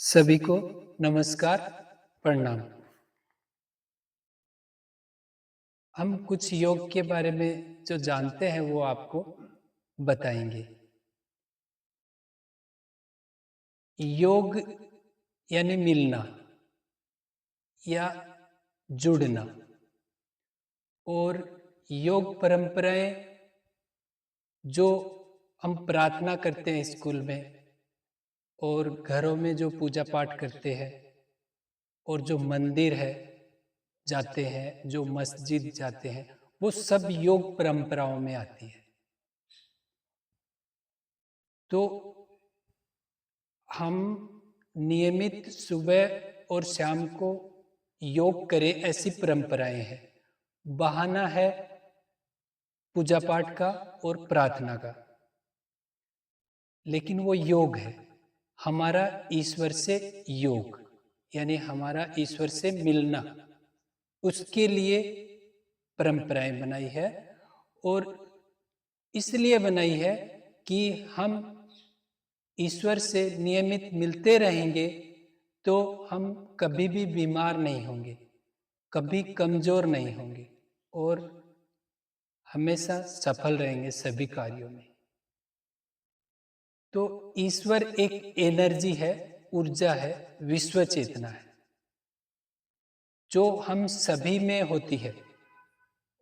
सभी को नमस्कार, प्रणाम। हम कुछ योग के बारे में जो जानते हैं वो आपको बताएंगे। योग यानी मिलना या जुड़ना। और योग परंपराएं जो हम प्रार्थना करते हैं स्कूल में और घरों में जो पूजा पाठ करते हैं और जो मंदिर है जाते हैं, जो मस्जिद जाते हैं, वो सब योग परंपराओं में आती है। तो हम नियमित सुबह और शाम को योग करें, ऐसी परंपराएं हैं। बहाना है पूजा पाठ का और प्रार्थना का, लेकिन वो योग है हमारा ईश्वर से योग, यानी हमारा ईश्वर से मिलना। उसके लिए परंपराएं बनाई है और इसलिए बनाई है कि हम ईश्वर से नियमित मिलते रहेंगे तो हम कभी भी बीमार नहीं होंगे, कभी कमजोर नहीं होंगे और हमेशा सफल रहेंगे सभी कार्यों में। तो ईश्वर एक एनर्जी है, ऊर्जा है, विश्व चेतना है, जो हम सभी में होती है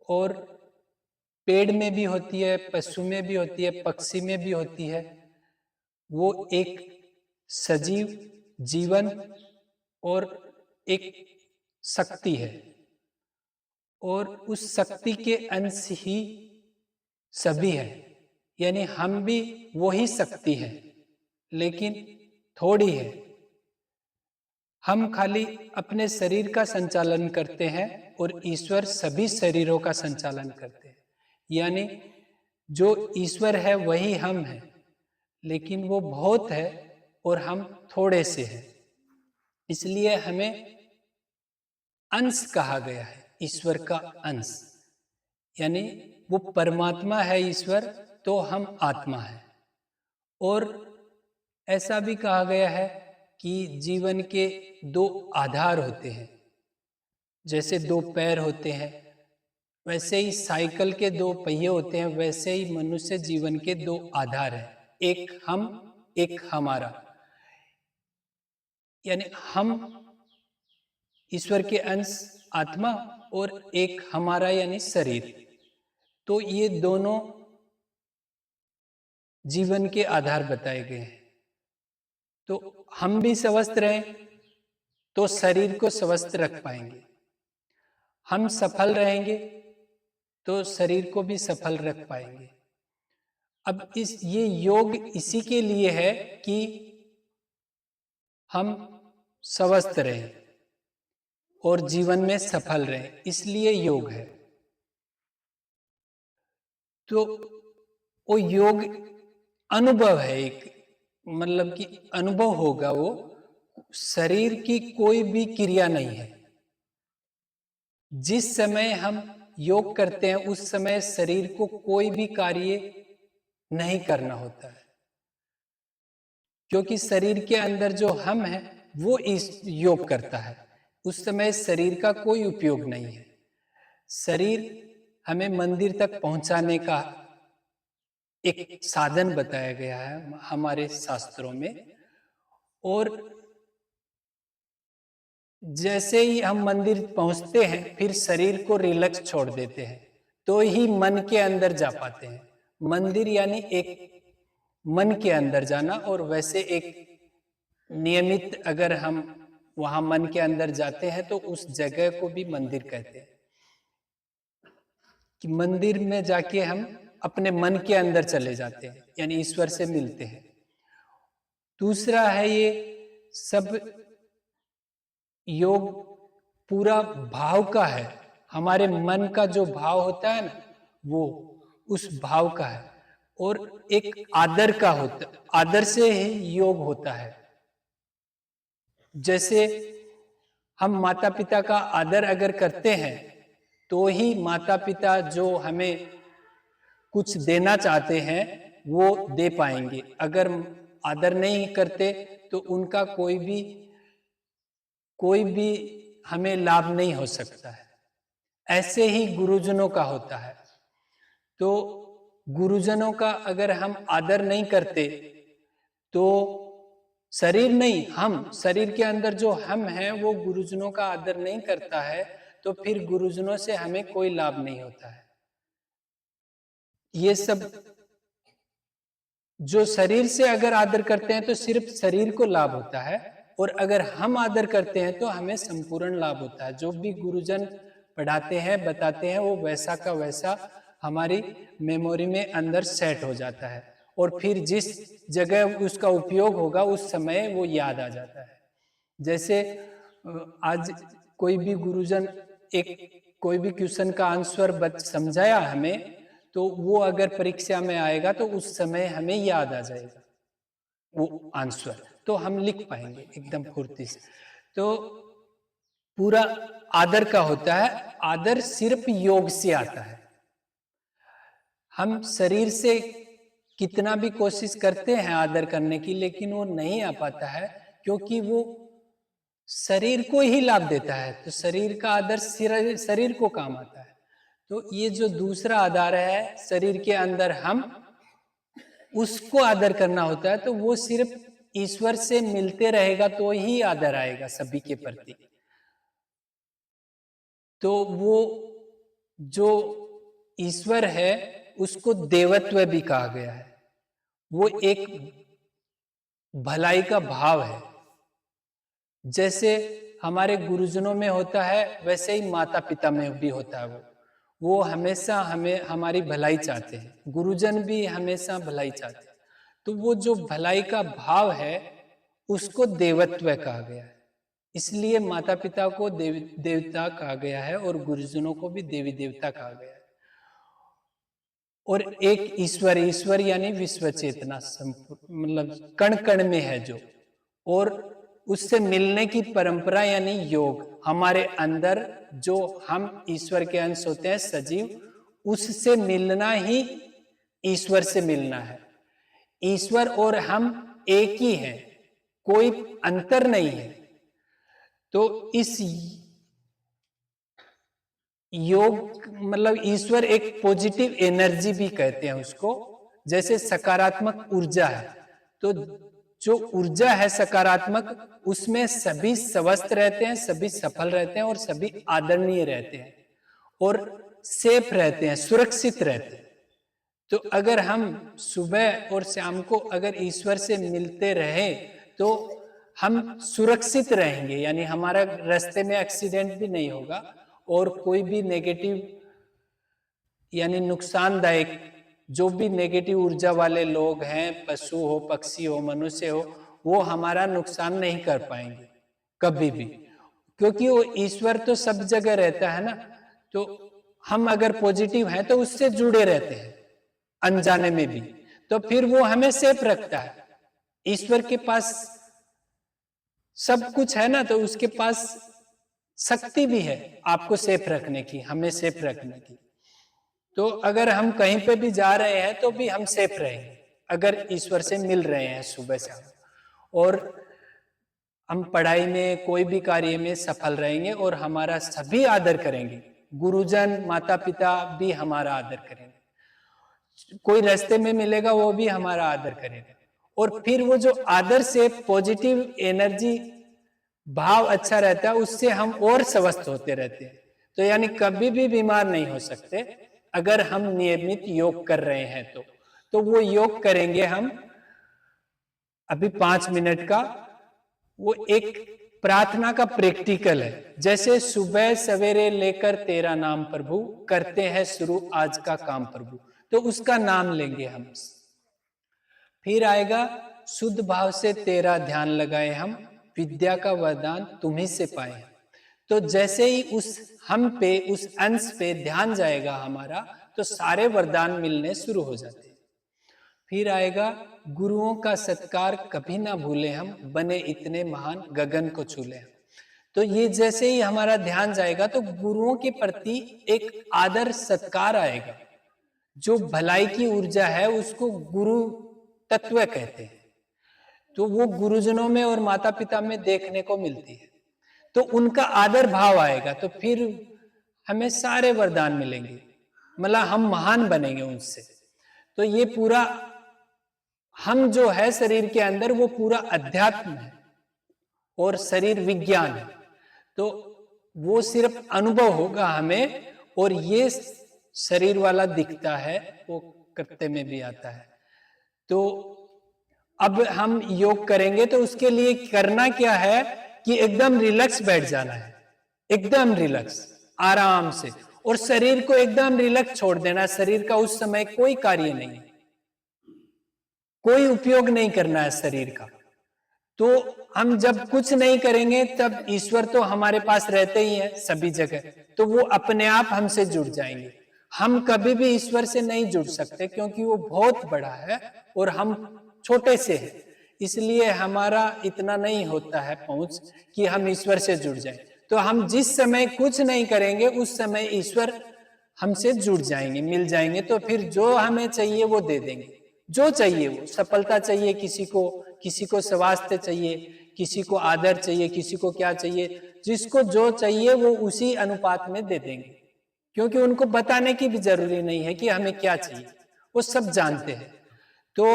और पेड़ में भी होती है, पशु में भी होती है, पक्षी में भी होती है। वो एक सजीव जीवन और एक शक्ति है और उस शक्ति के अंश ही सभी है, यानी हम भी वही शक्ति है, लेकिन थोड़ी है। हम खाली अपने शरीर का संचालन करते हैं और ईश्वर सभी शरीरों का संचालन करते हैं। यानी जो ईश्वर है वही हम हैं, लेकिन वो बहुत है और हम थोड़े से हैं। इसलिए हमें अंश कहा गया है, ईश्वर का अंश। यानी वो परमात्मा है ईश्वर, तो हम आत्मा है। और ऐसा भी कहा गया है कि जीवन के दो आधार होते हैं। जैसे दो पैर होते हैं, वैसे ही साइकिल के दो पहिए होते हैं, वैसे ही मनुष्य जीवन के दो आधार हैं, एक हम, एक हमारा। यानी हम ईश्वर के अंश आत्मा और एक हमारा यानी शरीर। तो ये दोनों जीवन के आधार बताए गए हैं। तो हम भी स्वस्थ रहें तो शरीर को स्वस्थ रख पाएंगे, हम सफल रहेंगे तो शरीर को भी सफल रख पाएंगे। अब ये योग इसी के लिए है कि हम स्वस्थ रहें और जीवन में सफल रहें, इसलिए योग है। तो वो योग अनुभव है, एक मतलब कि अनुभव होगा, वो शरीर की कोई भी क्रिया नहीं है। जिस समय हम योग करते हैं उस समय शरीर को कोई भी कार्य नहीं करना होता है, क्योंकि शरीर के अंदर जो हम है वो इस योग करता है। उस समय शरीर का कोई उपयोग नहीं है। शरीर हमें मंदिर तक पहुंचाने का एक साधन बताया गया है हमारे शास्त्रों में। और जैसे ही हम मंदिर पहुंचते हैं फिर शरीर को रिलैक्स छोड़ देते हैं, तो ही मन के अंदर जा पाते हैं। मंदिर यानी एक मन के अंदर जाना, और वैसे एक नियमित अगर हम वहां मन के अंदर जाते हैं तो उस जगह को भी मंदिर कहते हैं। कि मंदिर में जाके हम अपने मन के अंदर चले जाते हैं, यानी ईश्वर से मिलते हैं। दूसरा है ये सब योग पूरा भाव का है, हमारे मन का जो भाव होता है ना, वो उस भाव का है। और एक आदर का होता, आदर से ही योग होता है। जैसे हम माता पिता का आदर अगर करते हैं तो ही माता पिता जो हमें कुछ देना चाहते हैं वो दे पाएंगे। अगर आदर नहीं करते तो उनका कोई भी हमें लाभ नहीं हो सकता है। ऐसे ही गुरुजनों का होता है। तो गुरुजनों का अगर हम आदर नहीं करते तो शरीर नहीं, हम शरीर के अंदर जो हम हैं वो गुरुजनों का आदर नहीं करता है, तो फिर गुरुजनों से हमें कोई लाभ नहीं होता है। ये सब जो शरीर से अगर आदर करते हैं तो सिर्फ शरीर को लाभ होता है, और अगर हम आदर करते हैं तो हमें संपूर्ण लाभ होता है। जो भी गुरुजन पढ़ाते हैं, बताते हैं, वो वैसा का वैसा हमारी मेमोरी में अंदर सेट हो जाता है, और फिर जिस जगह उसका उपयोग होगा उस समय वो याद आ जाता है। जैसे आज कोई भी गुरुजन कोई भी क्वेश्चन का आंसर समझाया हमें, तो वो अगर परीक्षा में आएगा तो उस समय हमें याद आ जाएगा वो आंसर, तो हम लिख पाएंगे एकदम फुर्ती से। तो पूरा आदर का होता है। आदर सिर्फ योग से आता है। हम शरीर से कितना भी कोशिश करते हैं आदर करने की, लेकिन वो नहीं आ पाता है, क्योंकि वो शरीर को ही लाभ देता है। तो शरीर का आदर शरीर को काम आता है। तो ये जो दूसरा आधार है शरीर के अंदर, हम उसको आदर करना होता है। तो वो सिर्फ ईश्वर से मिलते रहेगा तो ही आदर आएगा सभी के प्रति। तो वो जो ईश्वर है उसको देवत्व भी कहा गया है। वो एक भलाई का भाव है। जैसे हमारे गुरुजनों में होता है, वैसे ही माता पिता में भी होता है। वो हमेशा हमें हमारी भलाई चाहते हैं। गुरुजन भी हमेशा भलाई चाहते हैं। तो वो जो भलाई का भाव है उसको देवत्व कहा गया है। इसलिए माता पिता को देवता कहा गया है और गुरुजनों को भी देवी देवता कहा गया है। और एक ईश्वर यानी विश्व चेतना, मतलब कण कण में है जो, और उससे मिलने की परंपरा यानी योग हमारे अंदर, जो हम ईश्वर के अंश होते हैं सजीव, उससे मिलना ही ईश्वर से मिलना है। ईश्वर और हम एक ही हैं, कोई अंतर नहीं है। तो इस योग मतलब ईश्वर एक पॉजिटिव एनर्जी भी कहते हैं उसको, जैसे सकारात्मक ऊर्जा है। तो जो ऊर्जा है सकारात्मक, उसमें सभी स्वस्थ रहते हैं, सभी सफल रहते हैं, और सभी आदरणीय रहते हैं, और सेफ रहते हैं, सुरक्षित रहते हैं। तो अगर हम सुबह और शाम को अगर ईश्वर से मिलते रहे तो हम सुरक्षित रहेंगे, यानी हमारा रास्ते में एक्सीडेंट भी नहीं होगा, और कोई भी नेगेटिव यानी नुकसानदायक, जो भी नेगेटिव ऊर्जा वाले लोग हैं, पशु हो, पक्षी हो, मनुष्य हो, वो हमारा नुकसान नहीं कर पाएंगे कभी भी, क्योंकि वो ईश्वर तो सब जगह रहता है ना। तो हम अगर पॉजिटिव हैं तो उससे जुड़े रहते हैं अनजाने में भी, तो फिर वो हमें सेफ रखता है। ईश्वर के पास सब कुछ है ना, तो उसके पास शक्ति भी है आपको सेफ रखने की, हमें सेफ रखने की। तो अगर हम कहीं पे भी जा रहे हैं तो भी हम सेफ रहेंगे अगर ईश्वर से मिल रहे हैं सुबह शाम, और हम पढ़ाई में कोई भी कार्य में सफल रहेंगे और हमारा सभी आदर करेंगे। गुरुजन माता पिता भी हमारा आदर करेंगे, कोई रास्ते में मिलेगा वो भी हमारा आदर करेगा, और फिर वो जो आदर से पॉजिटिव एनर्जी भाव अच्छा रहता है, उससे हम और स्वस्थ होते रहते हैं। तो यानी कभी भी बीमार नहीं हो सकते अगर हम नियमित योग कर रहे हैं। तो वो योग करेंगे हम अभी 5 मिनट का। वो एक प्रार्थना का प्रैक्टिकल है, जैसे सुबह सवेरे लेकर तेरा नाम प्रभु, करते हैं शुरू आज का काम प्रभु। तो उसका नाम लेंगे हम। फिर आएगा शुद्ध भाव से तेरा ध्यान लगाए हम, विद्या का वरदान तुम्ही से पाए। तो जैसे ही उस हम पे, उस अंश पे ध्यान जाएगा हमारा, तो सारे वरदान मिलने शुरू हो जाते हैं। फिर आएगा गुरुओं का सत्कार कभी ना भूले हम, बने इतने महान गगन को छूले हम। तो ये जैसे ही हमारा ध्यान जाएगा तो गुरुओं के प्रति एक आदर सत्कार आएगा। जो भलाई की ऊर्जा है उसको गुरु तत्व कहते हैं। तो वो गुरुजनों में और माता पिता में देखने को मिलती है। तो उनका आदर भाव आएगा तो फिर हमें सारे वरदान मिलेंगे, मतलब हम महान बनेंगे उनसे। तो ये पूरा हम जो है शरीर के अंदर वो पूरा अध्यात्म है और शरीर विज्ञान है। तो वो सिर्फ अनुभव होगा हमें, और ये शरीर वाला दिखता है वो करते में भी आता है। तो अब हम योग करेंगे तो उसके लिए करना क्या है कि एकदम रिलैक्स बैठ जाना है, एकदम रिलैक्स आराम से, और शरीर को एकदम रिलैक्स छोड़ देना। शरीर का उस समय कोई कार्य नहीं, कोई उपयोग नहीं करना है शरीर का। तो हम जब कुछ नहीं करेंगे तब ईश्वर तो हमारे पास रहते ही हैं सभी जगह, तो वो अपने आप हमसे जुड़ जाएंगे। हम कभी भी ईश्वर से नहीं जुड़ सकते क्योंकि वो बहुत बड़ा है और हम छोटे से हैं, इसलिए हमारा इतना नहीं होता है पहुंच कि हम ईश्वर से जुड़ जाएं। तो हम जिस समय कुछ नहीं करेंगे उस समय ईश्वर हमसे जुड़ जाएंगे, मिल जाएंगे। तो फिर जो हमें चाहिए वो दे देंगे, जो चाहिए वो, सफलता चाहिए किसी को स्वास्थ्य चाहिए, किसी को आदर चाहिए, किसी को क्या चाहिए, जिसको जो चाहिए वो उसी अनुपात में दे देंगे, क्योंकि उनको बताने की भी जरूरी नहीं है कि हमें क्या चाहिए, वो सब जानते हैं। तो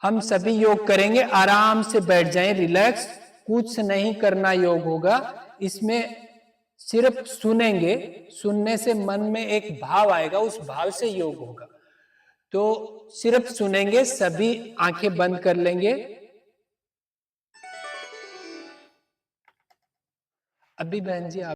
हम सभी योग करेंगे, आराम से बैठ जाएं, रिलैक्स, कुछ नहीं करना योग होगा। इसमें सिर्फ सुनेंगे, सुनने से मन में एक भाव आएगा, उस भाव से योग होगा। तो सिर्फ सुनेंगे, सभी आंखें बंद कर लेंगे। अभी बहन जी आप